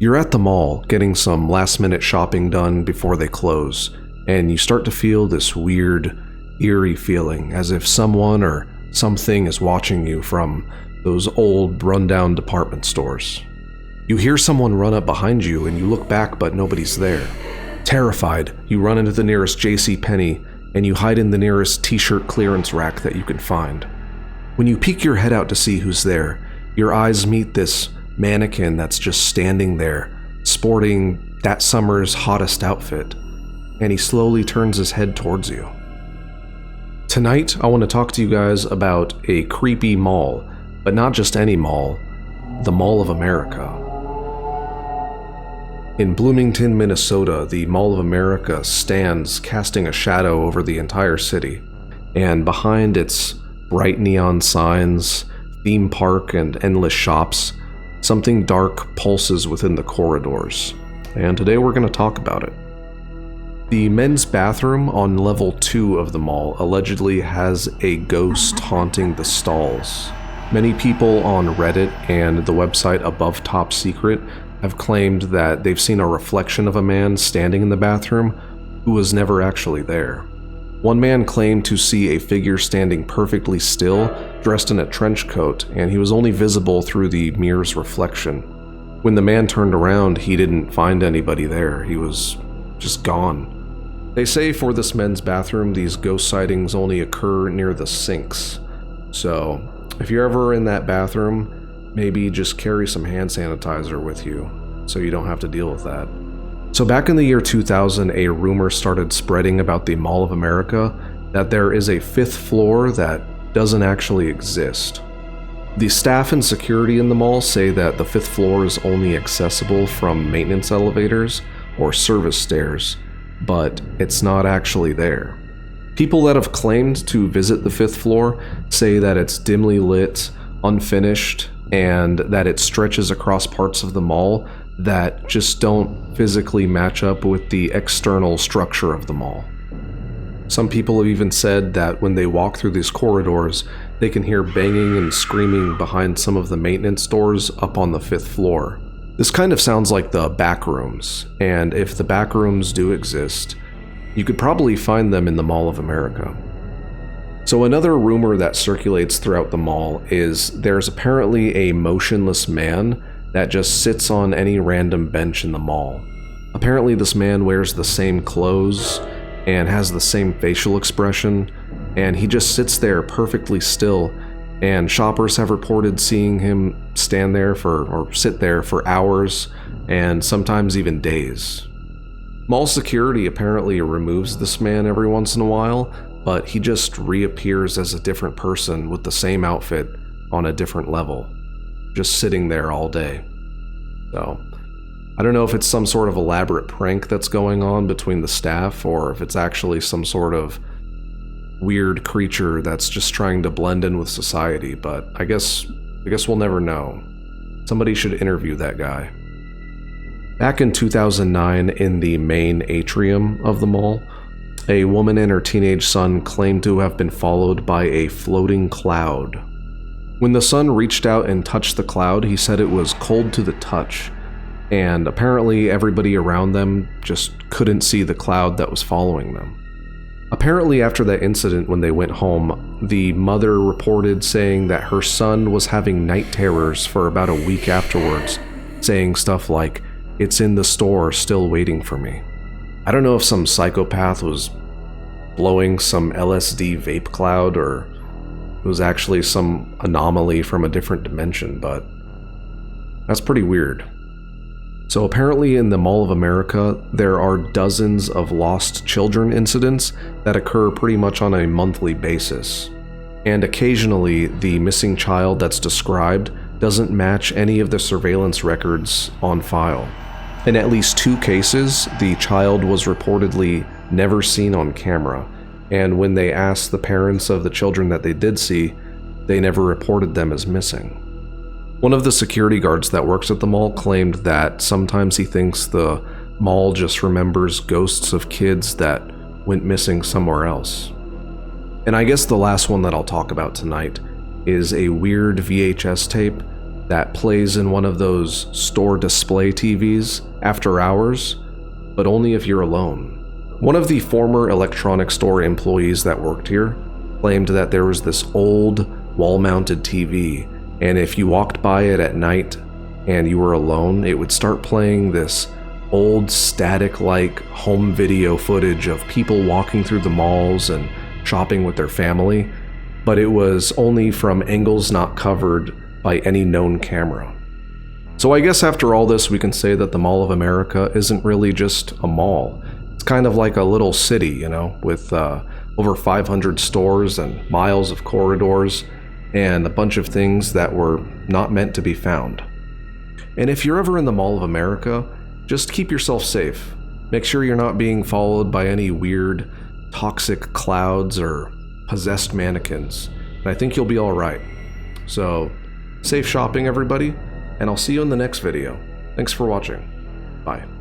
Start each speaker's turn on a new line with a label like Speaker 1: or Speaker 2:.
Speaker 1: You're at the mall getting some last-minute shopping done before they close, and you start to feel this weird, eerie feeling as if someone or something is watching you from those old, run-down department stores. You hear someone run up behind you and you look back but nobody's there. Terrified, you run into the nearest JCPenney and you hide in the nearest t-shirt clearance rack that you can find. When you peek your head out to see who's there, your eyes meet this mannequin that's just standing there, sporting that summer's hottest outfit, and he slowly turns his head towards you. Tonight, I want to talk to you guys about a creepy mall, but not just any mall, the Mall of America. In Bloomington, Minnesota, the Mall of America stands casting a shadow over the entire city, and behind its bright neon signs, theme park, and endless shops, something dark pulses within the corridors, and today we're going to talk about it. The men's bathroom on level 2 of the mall allegedly has a ghost haunting the stalls. Many people on Reddit and the website Above Top Secret have claimed that they've seen a reflection of a man standing in the bathroom who was never actually there. One man claimed to see a figure standing perfectly still, dressed in a trench coat, and he was only visible through the mirror's reflection. When the man turned around, he didn't find anybody there. He was just gone. They say for this men's bathroom, these ghost sightings only occur near the sinks. So, if you're ever in that bathroom, maybe just carry some hand sanitizer with you so you don't have to deal with that. So back in the year 2000, a rumor started spreading about the Mall of America that there is a 5th floor that doesn't actually exist. The staff and security in the mall say that the 5th floor is only accessible from maintenance elevators or service stairs, but it's not actually there. People that have claimed to visit the 5th floor say that it's dimly lit, unfinished, and that it stretches across parts of the mall that just don't physically match up with the external structure of the mall. Some people have even said that when they walk through these corridors, they can hear banging and screaming behind some of the maintenance doors up on the 5th floor. This kind of sounds like the back rooms, and if the back rooms do exist, you could probably find them in the Mall of America. So another rumor that circulates throughout the mall is there's apparently a motionless man that just sits on any random bench in the mall. Apparently this man wears the same clothes and has the same facial expression, and he just sits there perfectly still, and shoppers have reported seeing him sit there for hours and sometimes even days. Mall security apparently removes this man every once in a while, but he just reappears as a different person with the same outfit on a different level, just sitting there all day. So, I don't know if it's some sort of elaborate prank that's going on between the staff, or if it's actually some sort of weird creature that's just trying to blend in with society, but I guess we'll never know. Somebody should interview that guy. Back in 2009, in the main atrium of the mall, a woman and her teenage son claimed to have been followed by a floating cloud. When the son reached out and touched the cloud, he said it was cold to the touch, and apparently everybody around them just couldn't see the cloud that was following them. Apparently after that incident, when they went home, the mother reported saying that her son was having night terrors for about a week afterwards, saying stuff like, "It's in the store still waiting for me." I don't know if some psychopath was blowing some LSD vape cloud or it was actually some anomaly from a different dimension, but that's pretty weird. So apparently in the Mall of America, there are dozens of lost children incidents that occur pretty much on a monthly basis. And occasionally, the missing child that's described doesn't match any of the surveillance records on file. In at least 2 cases, the child was reportedly never seen on camera, and when they asked the parents of the children that they did see, they never reported them as missing. One of the security guards that works at the mall claimed that sometimes he thinks the mall just remembers ghosts of kids that went missing somewhere else. And I guess the last one that I'll talk about tonight is a weird VHS tape that plays in one of those store display TVs after hours, but only if you're alone. One of the former electronics store employees that worked here claimed that there was this old wall-mounted TV, and if you walked by it at night and you were alone, it would start playing this old static-like home video footage of people walking through the malls and shopping with their family, but it was only from angles not covered by any known camera. So I guess after all this, we can say that the Mall of America isn't really just a mall. It's kind of like a little city, you know, with over 500 stores and miles of corridors and a bunch of things that were not meant to be found. And if you're ever in the Mall of America, just keep yourself safe. Make sure you're not being followed by any weird, toxic clouds or possessed mannequins. And I think you'll be all right. So, safe shopping, everybody, and I'll see you in the next video. Thanks for watching. Bye.